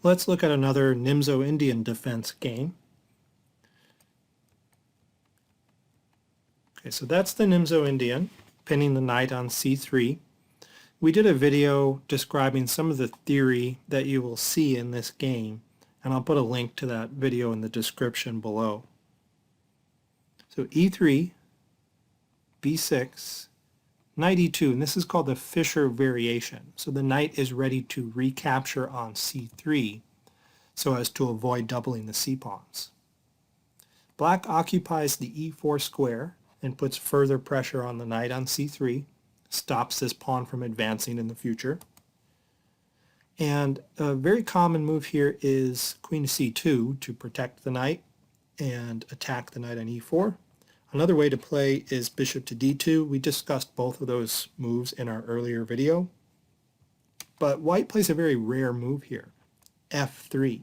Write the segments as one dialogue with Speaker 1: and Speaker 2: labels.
Speaker 1: Let's look at another Nimzo-Indian Defense game. Okay, so that's the Nimzo-Indian, pinning the knight on c3. We did a video describing some of the theory that you will see in this game, and I'll put a link to that video in the description below. So e3, b6, knight e2, and this is called the Fischer variation. So the knight is ready to recapture on c3 so as to avoid doubling the c-pawns. Black occupies the e4 square and puts further pressure on the knight on c3, stops this pawn from advancing in the future. And a very common move here is queen to c2 to protect the knight and attack the knight on e4. Another way to play is bishop to d2. We discussed both of those moves in our earlier video. But white plays a very rare move here, f3.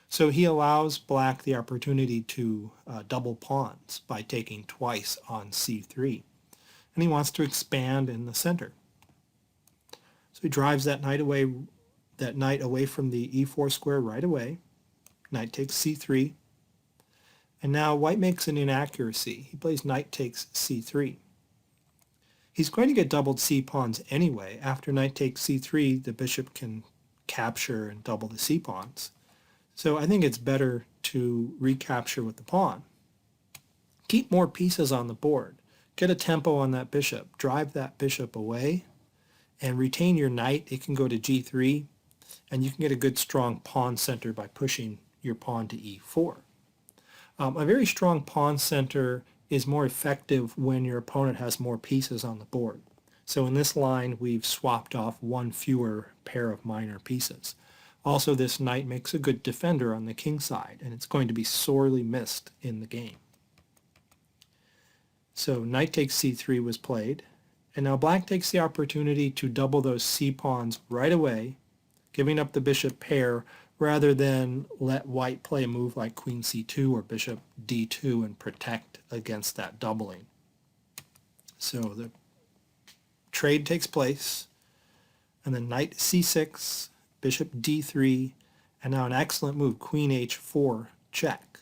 Speaker 1: So he allows black the opportunity to double pawns by taking twice on c3. And he wants to expand in the center. So he drives that knight away from the e4 square right away. Knight takes c3. And now white makes an inaccuracy. He plays knight takes c3. He's going to get doubled c-pawns anyway. After knight takes c3, the bishop can capture and double the c-pawns. So I think it's better to recapture with the pawn. Keep more pieces on the board. Get a tempo on that bishop. Drive that bishop away and retain your knight. It can go to g3, and you can get a good strong pawn center by pushing your pawn to e4. A very strong pawn center is more effective when your opponent has more pieces on the board. So in this line, we've swapped off one fewer pair of minor pieces. Also, this knight makes a good defender on the king side, and it's going to be sorely missed in the game. So knight takes c3 was played, and now black takes the opportunity to double those c-pawns right away, giving up the bishop pair rather than let white play a move like queen c2 or bishop d2 and protect against that doubling. So the trade takes place, and then knight c6, bishop d3, and now an excellent move, queen h4 check.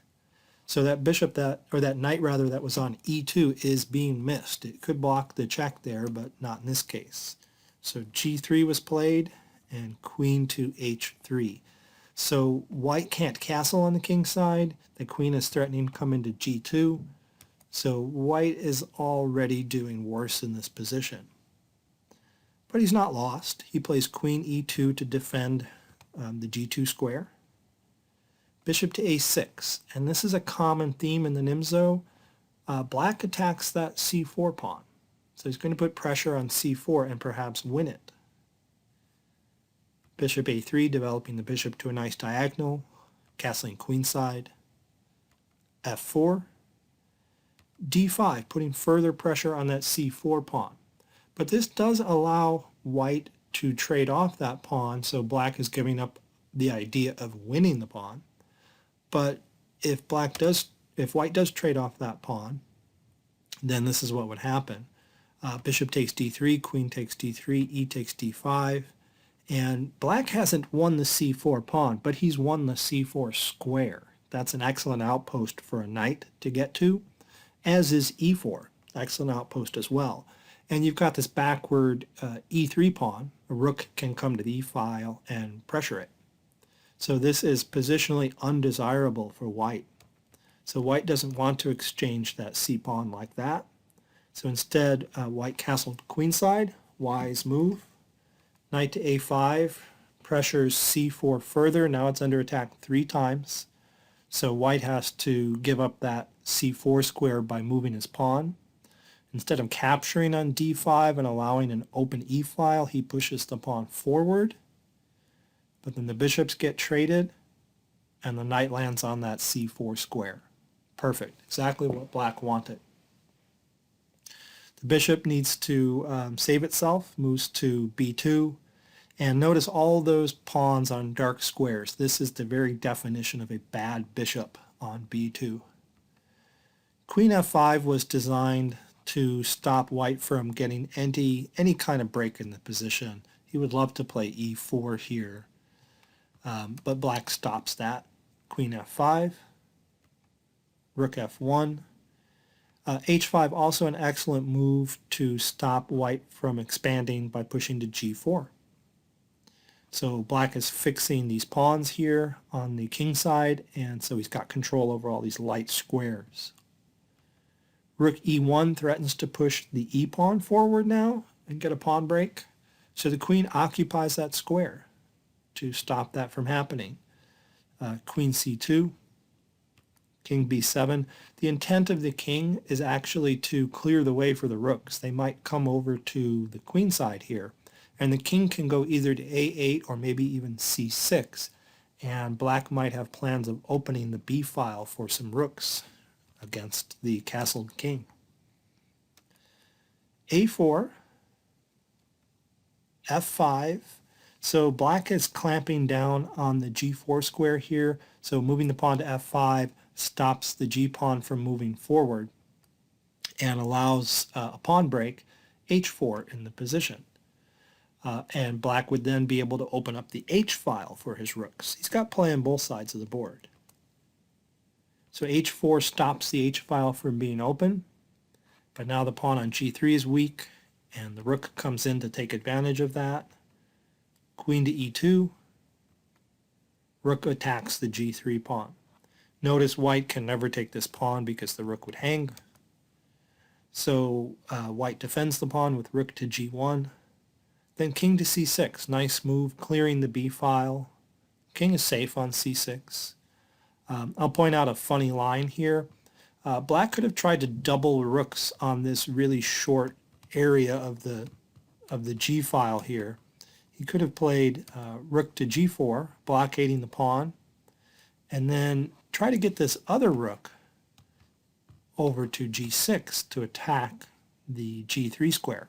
Speaker 1: So that bishop that knight that was on e2 is being missed. It could block the check there, but not in this case. So g3 was played, and queen to h3. So white can't castle on the king side. The queen is threatening to come into g2. So white is already doing worse in this position. But he's not lost. He plays queen e2 to defend the g2 square. Bishop to a6. And this is a common theme in the Nimzo. Black attacks that c4 pawn. So he's going to put pressure on c4 and perhaps win it. Bishop a3, developing the bishop to a nice diagonal, castling queenside. f4. d5, putting further pressure on that c4 pawn. But this does allow white to trade off that pawn, so black is giving up the idea of winning the pawn. But if white does trade off that pawn, then this is what would happen. Bishop takes d3, queen takes d3, e takes d5. And black hasn't won the c4 pawn, but he's won the c4 square. That's an excellent outpost for a knight to get to, as is e4, excellent outpost as well. And you've got this backward e3 pawn. A rook can come to the e-file and pressure it. So this is positionally undesirable for white. So white doesn't want to exchange that c-pawn like that. So instead, white castled queenside, wise move. Knight to a5, pressures c4 further. Now it's under attack 3 times. So white has to give up that c4 square by moving his pawn. Instead of capturing on d5 and allowing an open e-file, he pushes the pawn forward. But then the bishops get traded, and the knight lands on that c4 square. Perfect. Exactly what black wanted. The bishop needs to save itself, moves to b2. And notice all those pawns on dark squares. This is the very definition of a bad bishop on b2. Queen f5 was designed to stop white from getting any kind of break in the position. He would love to play e4 here. but black stops that. Queen f5, rook f1. H5 also an excellent move to stop white from expanding by pushing to g4. So black is fixing these pawns here on the king side, and so he's got control over all these light squares. Rook e1 threatens to push the e pawn forward now and get a pawn break. So the queen occupies that square to stop that from happening. Queen c2, king b7. The intent of the king is actually to clear the way for the rooks. They might come over to the queen side here, and the king can go either to a8 or maybe even c6, and black might have plans of opening the b file for some rooks against the castled king. a4, f5. So black is clamping down on the g4 square here, so moving the pawn to f5 stops the g-pawn from moving forward and allows a pawn break, h4 in the position. And black would then be able to open up the h-file for his rooks. He's got play on both sides of the board. So h4 stops the h-file from being open, but now the pawn on g3 is weak, and the rook comes in to take advantage of that. Queen to e2, rook attacks the g3 pawn. Notice white can never take this pawn because the rook would hang. So white defends the pawn with rook to g1. Then king to c6, nice move, clearing the b file. King is safe on c6. I'll point out a funny line here. Black could have tried to double rooks on this really short area of the g file here. He could have played rook to g4, blockading the pawn, and then try to get this other rook over to g6 to attack the g3 square.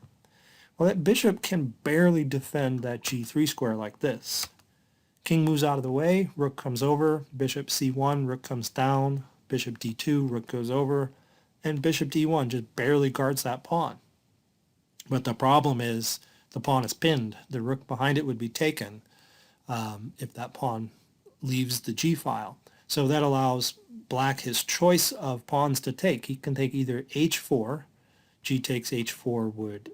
Speaker 1: Well, that bishop can barely defend that g3 square like this. King moves out of the way, rook comes over, bishop c1, rook comes down, bishop d2, rook goes over, and bishop d1 just barely guards that pawn. But the problem is the pawn is pinned. The rook behind it would be taken if that pawn leaves the g-file. So that allows black his choice of pawns to take. He can take either h4, g takes h4 would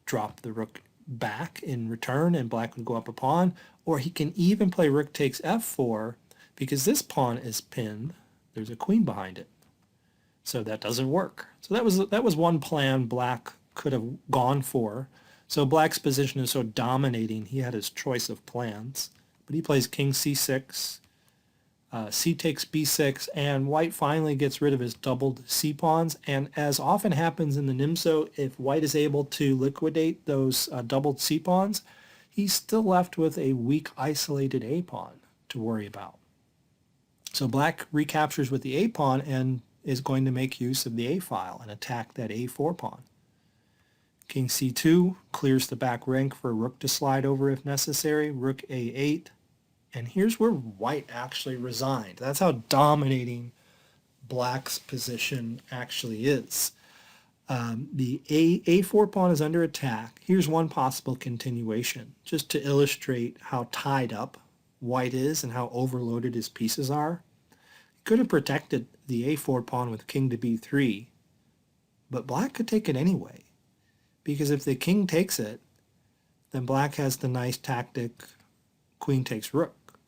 Speaker 1: drop the rook back in return and black would go up a pawn, or he can even play rook takes f4 because this pawn is pinned. There's a queen behind it. So that doesn't work. So that was one plan black could have gone for. So black's position is so dominating, he had his choice of plans. But he plays king c6, c takes b6, and white finally gets rid of his doubled c-pawns. And as often happens in the Nimzo, if white is able to liquidate those doubled c-pawns, he's still left with a weak isolated a-pawn to worry about. So black recaptures with the a-pawn and is going to make use of the a-file and attack that a4 pawn. King c2 clears the back rank for rook to slide over if necessary, rook a8, and here's where white actually resigned. That's how dominating black's position actually is. The a4 pawn is under attack. Here's one possible continuation, just to illustrate how tied up white is and how overloaded his pieces are. He could have protected the a4 pawn with king to b3, but black could take it anyway, because if the king takes it, then black has the nice tactic queen takes rook.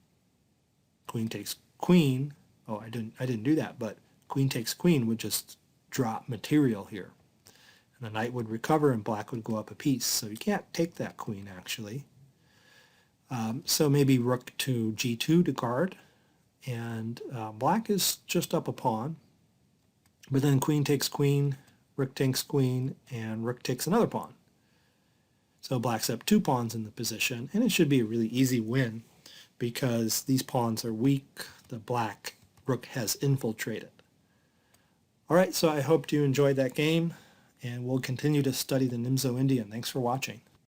Speaker 1: Queen takes queen. Oh, I didn't do that, but queen takes queen would just drop material here. And the knight would recover and black would go up a piece. So you can't take that queen actually. So maybe rook to g2 to guard, and black is just up a pawn. But then queen takes queen, rook takes queen, and rook takes another pawn. So black's up 2 pawns in the position, and it should be a really easy win because these pawns are weak. The black rook has infiltrated. All right, so I hope you enjoyed that game, and we'll continue to study the Nimzo-Indian. Thanks for watching.